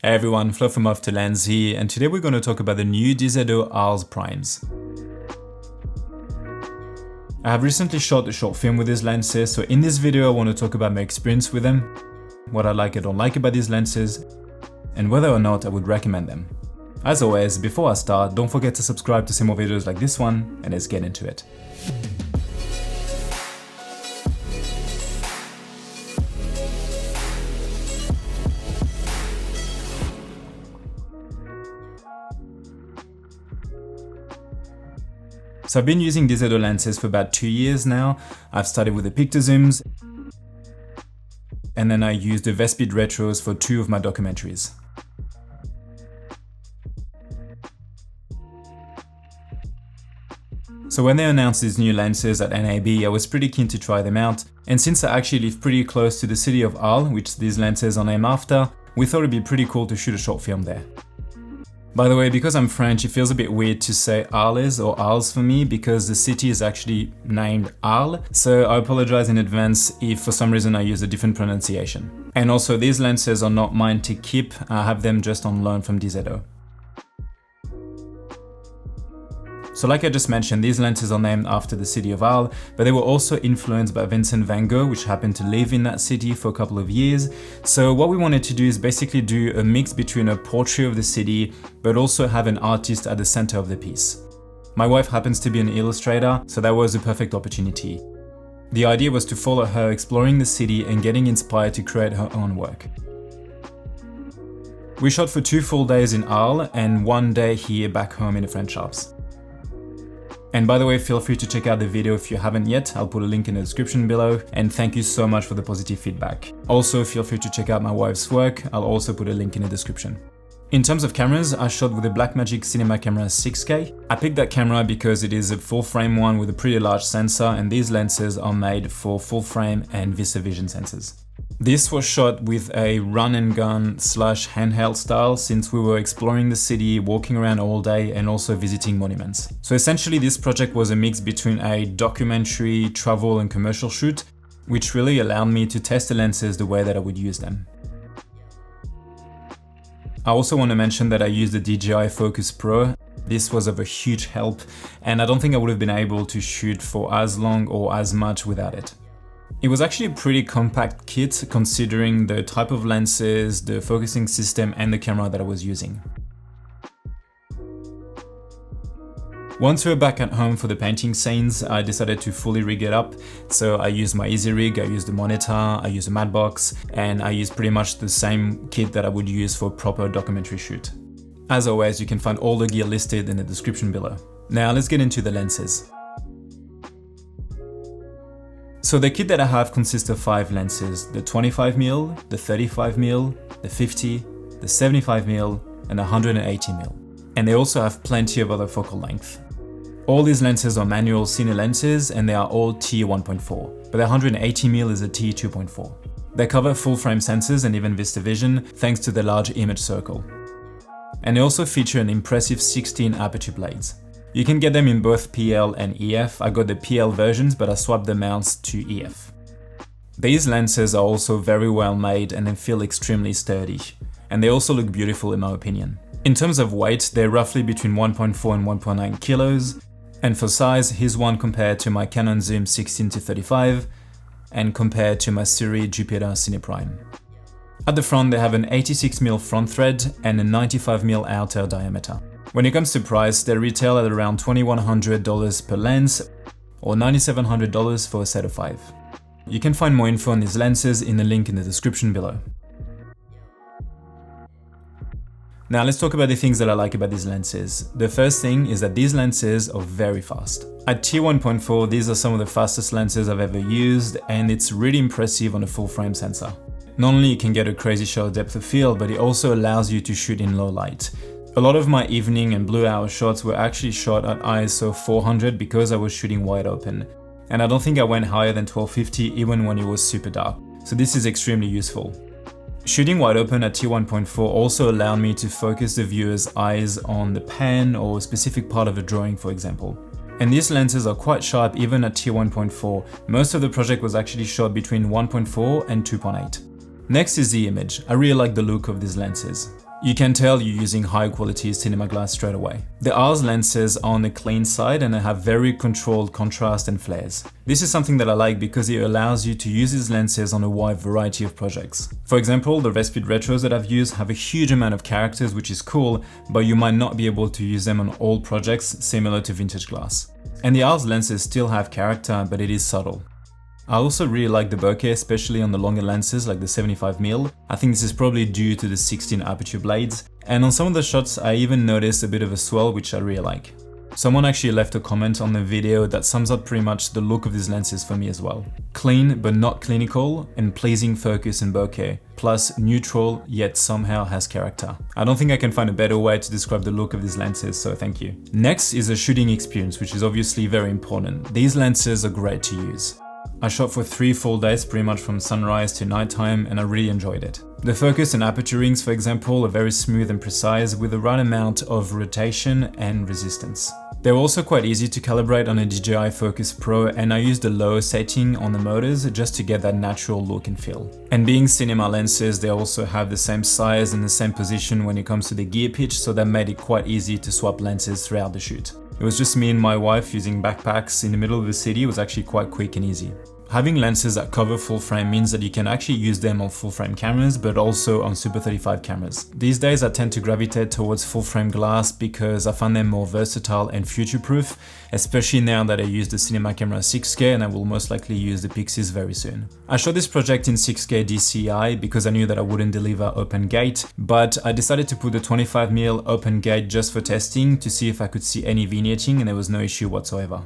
Hey everyone, Flo from Off to Lens here, and today we're going to talk about the new DZO ARLES primes. I have recently shot a short film with these lenses, so in this video I want to talk about my experience with them, what I like and don't like about these lenses, and whether or not I would recommend them. As always, before I start, don't forget to subscribe to see more videos like this one, and let's get into it. So I've been using DZO lenses for about 2 years now. I've started with the Pictozooms, and then I used the Vespeed Retros for 2 of my documentaries. So when they announced these new lenses at NAB, I was pretty keen to try them out, and since I actually live pretty close to the city of Arles, which these lenses are named after, we thought it'd be pretty cool to shoot a short film there. By the way, because I'm French, it feels a bit weird to say Arles or Arles for me because the city is actually named Arles, so I apologize in advance if for some reason I use a different pronunciation. And also, these lenses are not mine to keep, I have them just on loan from DZO. So like I just mentioned, these lenses are named after the city of Arles, but they were also influenced by Vincent van Gogh, which happened to live in that city for a couple of years. So what we wanted to do is basically do a mix between a portrait of the city, but also have an artist at the center of the piece. My wife happens to be an illustrator, so that was a perfect opportunity. The idea was to follow her exploring the city and getting inspired to create her own work. We shot for 2 full days in Arles and 1 day here back home in the French Alps. And by the way, feel free to check out the video if you haven't yet, I'll put a link in the description below, and thank you so much for the positive feedback. Also, feel free to check out my wife's work, I'll also put a link in the description. In terms of cameras, I shot with the Blackmagic Cinema Camera 6K. I picked that camera because it is a full frame one with a pretty large sensor, and these lenses are made for full frame and Vista vision sensors. This was shot with a run and gun / handheld style since we were exploring the city, walking around all day and also visiting monuments. So essentially this project was a mix between a documentary, travel and commercial shoot, which really allowed me to test the lenses the way that I would use them. I also want to mention that I used the DJI Focus Pro. This was of a huge help, and I don't think I would have been able to shoot for as long or as much without it. It was actually a pretty compact kit considering the type of lenses, the focusing system and the camera that I was using. Once we were back at home for the painting scenes, I decided to fully rig it up. So I used my Easy Rig, I used the monitor, I used a matte box, and I used pretty much the same kit that I would use for a proper documentary shoot. As always, you can find all the gear listed in the description below. Now let's get into the lenses. So the kit that I have consists of 5 lenses, the 25mm, the 35mm, the 50, the 75mm, and the 180mm. And they also have plenty of other focal length. All these lenses are manual Cine lenses and they are all T1.4, but the 180mm is a T2.4. They cover full frame sensors and even Vista vision thanks to the large image circle. And they also feature an impressive 16 aperture blades. You can get them in both PL and EF. I got the PL versions, but I swapped the mounts to EF. These lenses are also very well made and they feel extremely sturdy. And they also look beautiful in my opinion. In terms of weight, they're roughly between 1.4 and 1.9 kilos. And for size, here's one compared to my Canon Zoom 16-35 and compared to my Siri Jupiter Cine Prime. At the front, they have an 86mm front thread and a 95mm outer diameter. When it comes to price, they retail at around $2,100 per lens or $9,700 for a set of 5. You can find more info on these lenses in the link in the description below. Now let's talk about the things that I like about these lenses. The first thing is that these lenses are very fast. At T1.4, these are some of the fastest lenses I've ever used, and it's really impressive on a full frame sensor. Not only you can get a crazy shot of depth of field, but it also allows you to shoot in low light. A lot of my evening and blue hour shots were actually shot at ISO 400 because I was shooting wide open. And I don't think I went higher than 1250 even when it was super dark. So this is extremely useful. Shooting wide open at T1.4 also allowed me to focus the viewer's eyes on the pen or a specific part of a drawing, for example. And these lenses are quite sharp even at T1.4. Most of the project was actually shot between 1.4 and 2.8. Next is the image. I really like the look of these lenses. You can tell you're using high quality cinema glass straight away. The ARLES lenses are on the clean side and they have very controlled contrast and flares. This is something that I like because it allows you to use these lenses on a wide variety of projects. For example, the Vespid Retros that I've used have a huge amount of characters, which is cool, but you might not be able to use them on all projects similar to vintage glass. And the ARLES lenses still have character, but it is subtle. I also really like the bokeh, especially on the longer lenses like the 75mm. I think this is probably due to the 16 aperture blades. And on some of the shots I even noticed a bit of a swell, which I really like. Someone actually left a comment on the video that sums up pretty much the look of these lenses for me as well. Clean but not clinical, and pleasing focus in bokeh, plus neutral yet somehow has character. I don't think I can find a better way to describe the look of these lenses, so thank you. Next is the shooting experience, which is obviously very important. These lenses are great to use. I shot for 3 full days pretty much from sunrise to nighttime and I really enjoyed it. The focus and aperture rings, for example, are very smooth and precise with the right amount of rotation and resistance. They're also quite easy to calibrate on a DJI Focus Pro, and I used the lower setting on the motors just to get that natural look and feel. And being cinema lenses, they also have the same size and the same position when it comes to the gear pitch, so that made it quite easy to swap lenses throughout the shoot. It was just me and my wife using backpacks in the middle of the city. It was actually quite quick and easy. Having lenses that cover full frame means that you can actually use them on full frame cameras, but also on Super 35 cameras. These days I tend to gravitate towards full frame glass because I find them more versatile and future-proof, especially now that I use the Cinema Camera 6K and I will most likely use the Pixies very soon. I shot this project in 6K DCI because I knew that I wouldn't deliver open gate, but I decided to put the 25mm open gate just for testing to see if I could see any vignetting, and there was no issue whatsoever.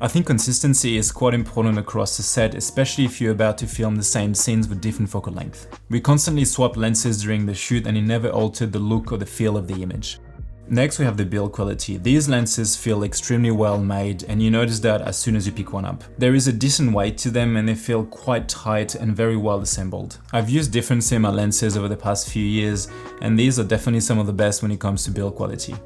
I think consistency is quite important across the set, especially if you're about to film the same scenes with different focal length. We constantly swapped lenses during the shoot and it never altered the look or the feel of the image. Next we have the build quality. These lenses feel extremely well made and you notice that as soon as you pick one up. There is a decent weight to them and they feel quite tight and very well assembled. I've used different cinema lenses over the past few years and these are definitely some of the best when it comes to build quality.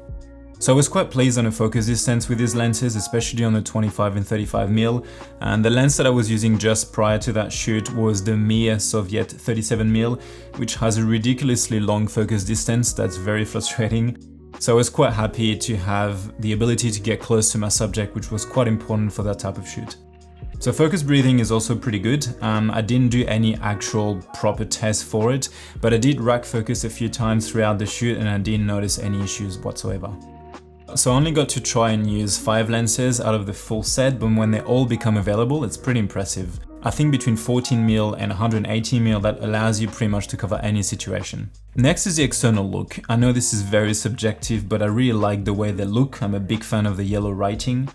So I was quite pleased on the focus distance with these lenses, especially on the 25 and 35mm, and the lens that I was using just prior to that shoot was the Mir Soviet 37mm, which has a ridiculously long focus distance that's very frustrating. So I was quite happy to have the ability to get close to my subject, which was quite important for that type of shoot. So focus breathing is also pretty good. I didn't do any actual proper tests for it, but I did rack focus a few times throughout the shoot and I didn't notice any issues whatsoever. So I only got to try and use 5 lenses out of the full set, but when they all become available, it's pretty impressive. I think between 14mm and 118mm that allows you pretty much to cover any situation. Next is the external look. I know this is very subjective, but I really like the way they look. I'm a big fan of the yellow writing.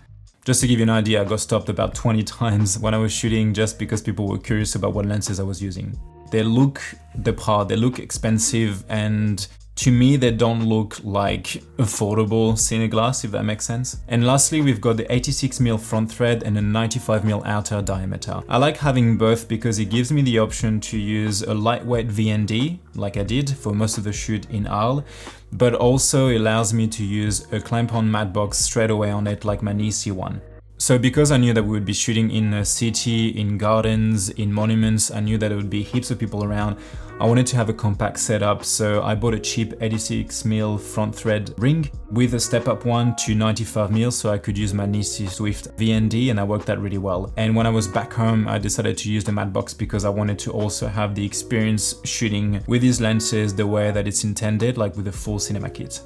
Just to give you an idea, I got stopped about 20 times when I was shooting just because people were curious about what lenses I was using. They look the part, they look expensive, and to me, they don't look like affordable Cine glass, if that makes sense. And lastly, we've got the 86mm front thread and a 95mm outer diameter. I like having both because it gives me the option to use a lightweight VND, like I did for most of the shoot in ARLES, but also allows me to use a clamp-on matte box straight away on it like my Nisi one. So because I knew that we would be shooting in a city, in gardens, in monuments, I knew that there would be heaps of people around. I wanted to have a compact setup, so I bought a cheap 86mm front thread ring with a step-up one to 95mm so I could use my Nisi Swift VND, and I worked that really well. And when I was back home, I decided to use the matte box because I wanted to also have the experience shooting with these lenses the way that it's intended, like with a full cinema kit.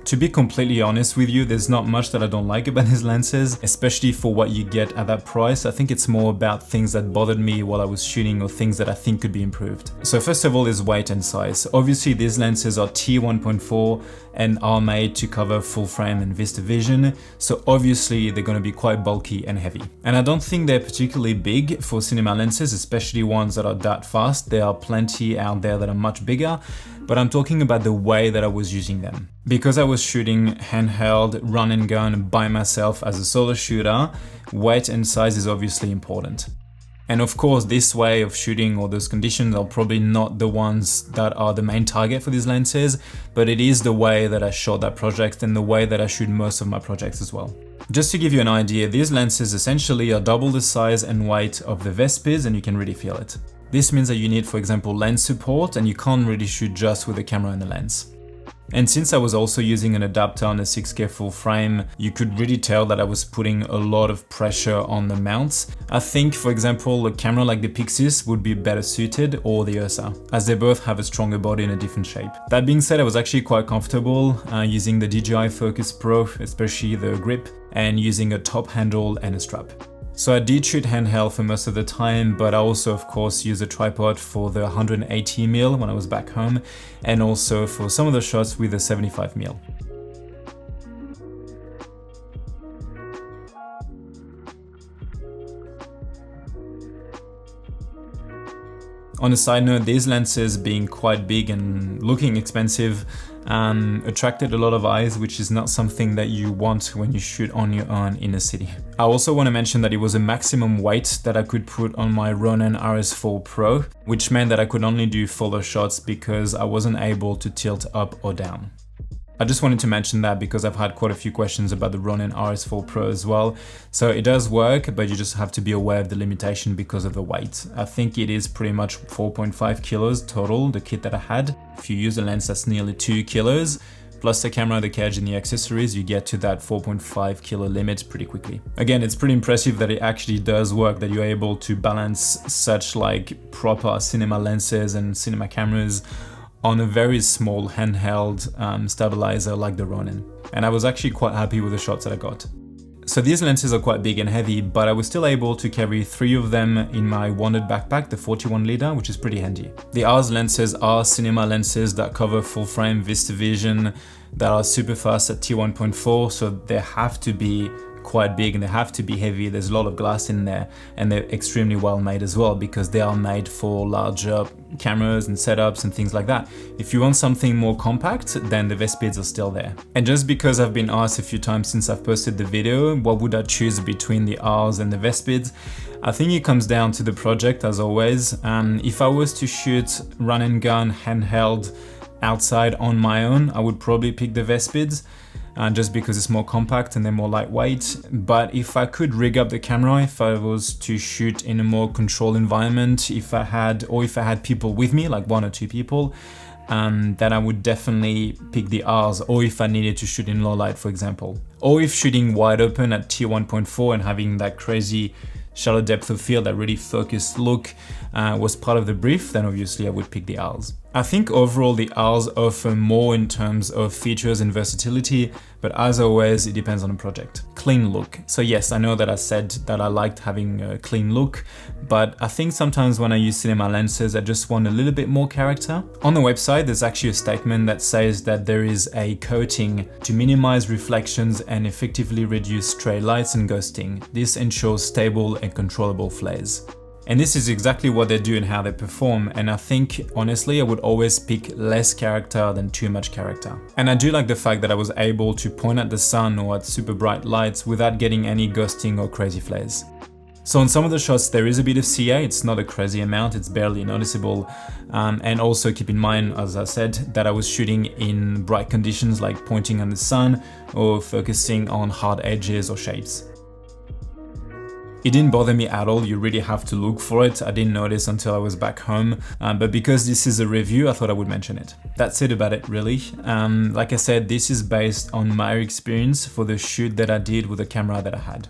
To be completely honest with you, there's not much that I don't like about these lenses, especially for what you get at that price. I think it's more about things that bothered me while I was shooting or things that I think could be improved. So first of all is weight and size. Obviously these lenses are T1.4 and are made to cover full frame and Vista vision, so obviously they're going to be quite bulky and heavy. And I don't think they're particularly big for cinema lenses, especially ones that are that fast. There are plenty out there that are much bigger, but I'm talking about the way that I was using them. Because I was shooting handheld, run and gun by myself as a solo shooter, weight and size is obviously important. And of course, this way of shooting or those conditions are probably not the ones that are the main target for these lenses, but it is the way that I shot that project and the way that I shoot most of my projects as well. Just to give you an idea, these lenses essentially are double the size and weight of the Vespids, and you can really feel it. This means that you need, for example, lens support, and you can't really shoot just with the camera and the lens. And since I was also using an adapter on a 6K full frame, you could really tell that I was putting a lot of pressure on the mounts. I think, for example, a camera like the Pixis would be better suited, or the Ursa, as they both have a stronger body in a different shape. That being said, I was actually quite comfortable using the DJI Focus Pro, especially the grip, and using a top handle and a strap. So I did shoot handheld for most of the time, but I also of course used a tripod for the 180mm when I was back home, and also for some of the shots with the 75mm. On a side note, these lenses being quite big and looking expensive attracted a lot of eyes, which is not something that you want when you shoot on your own in a city. I also want to mention that it was a maximum weight that I could put on my Ronin RS4 Pro, which meant that I could only do follow shots because I wasn't able to tilt up or down. I just wanted to mention that because I've had quite a few questions about the Ronin RS4 Pro as well. So it does work, but you just have to be aware of the limitation because of the weight. I think it is pretty much 4.5 kilos total, the kit that I had. If you use a lens that's nearly 2 kilos, plus the camera, the cage and the accessories, you get to that 4.5 kilo limit pretty quickly. Again, it's pretty impressive that it actually does work, that you're able to balance such like proper cinema lenses and cinema cameras on a very small handheld stabilizer like the Ronin. And I was actually quite happy with the shots that I got. So these lenses are quite big and heavy, but I was still able to carry 3 of them in my wanted backpack, the 41 liter, which is pretty handy. The Ars lenses are cinema lenses that cover full frame Vista vision, that are super fast at T1.4, so they have to be quite big and they have to be heavy. There's a lot of glass in there, and they're extremely well made as well because they are made for larger cameras and setups and things like that. If you want something more compact, then the Vespids are still there. And just because I've been asked a few times since I've posted the video, what would I choose between the Rs and the Vespids? I think it comes down to the project as always. If I was to shoot run and gun handheld outside on my own, I would probably pick the Vespids. Just because it's more compact and they're more lightweight. But if I could rig up the camera, if I was to shoot in a more controlled environment, if I had people with me, like 1 or 2 people, then I would definitely pick the Rs, or if I needed to shoot in low light, for example. Or if shooting wide open at T1.4 and having that crazy shallow depth of field, that really focused look was part of the brief, then obviously I would pick the Rs. I think overall the Rs offer more in terms of features and versatility, but as always, it depends on the project. Clean look. So yes, I know that I said that I liked having a clean look, but I think sometimes when I use cinema lenses, I just want a little bit more character. On the website, there's actually a statement that says that there is a coating to minimize reflections and effectively reduce stray lights and ghosting. This ensures stable and controllable flares. And this is exactly what they do and how they perform, and I think, honestly, I would always pick less character than too much character. And I do like the fact that I was able to point at the sun or at super bright lights without getting any ghosting or crazy flares. So on some of the shots there is a bit of CA, it's not a crazy amount, it's barely noticeable. And also keep in mind, as I said, that I was shooting in bright conditions like pointing at the sun or focusing on hard edges or shapes. It didn't bother me at all, you really have to look for it. I didn't notice until I was back home, but because this is a review, I thought I would mention it. That's it about it really. Like I said, this is based on my experience for the shoot that I did with the camera that I had.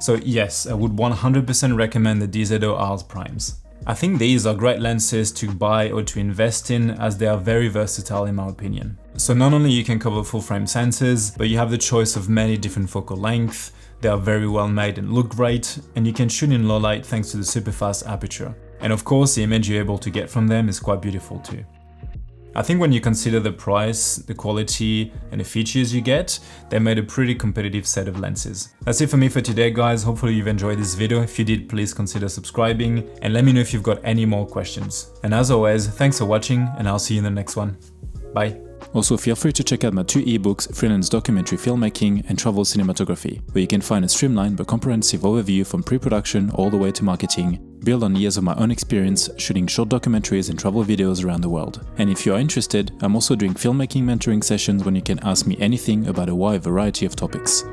So yes, I would 100% recommend the DZOFILM Primes. I think these are great lenses to buy or to invest in, as they are very versatile in my opinion. So not only you can cover full frame sensors, but you have the choice of many different focal lengths, they are very well made and look great, and you can shoot in low light thanks to the super fast aperture. And of course the image you're able to get from them is quite beautiful too. I think when you consider the price, the quality and the features you get, they made a pretty competitive set of lenses. That's it for me for today guys, hopefully you've enjoyed this video. If you did, please consider subscribing and let me know if you've got any more questions. And as always, thanks for watching and I'll see you in the next one. Bye. Also, feel free to check out my 2 ebooks, Freelance Documentary Filmmaking and Travel Cinematography, where you can find a streamlined but comprehensive overview from pre-production all the way to marketing, built on years of my own experience shooting short documentaries and travel videos around the world. And if you are interested, I'm also doing filmmaking mentoring sessions when you can ask me anything about a wide variety of topics.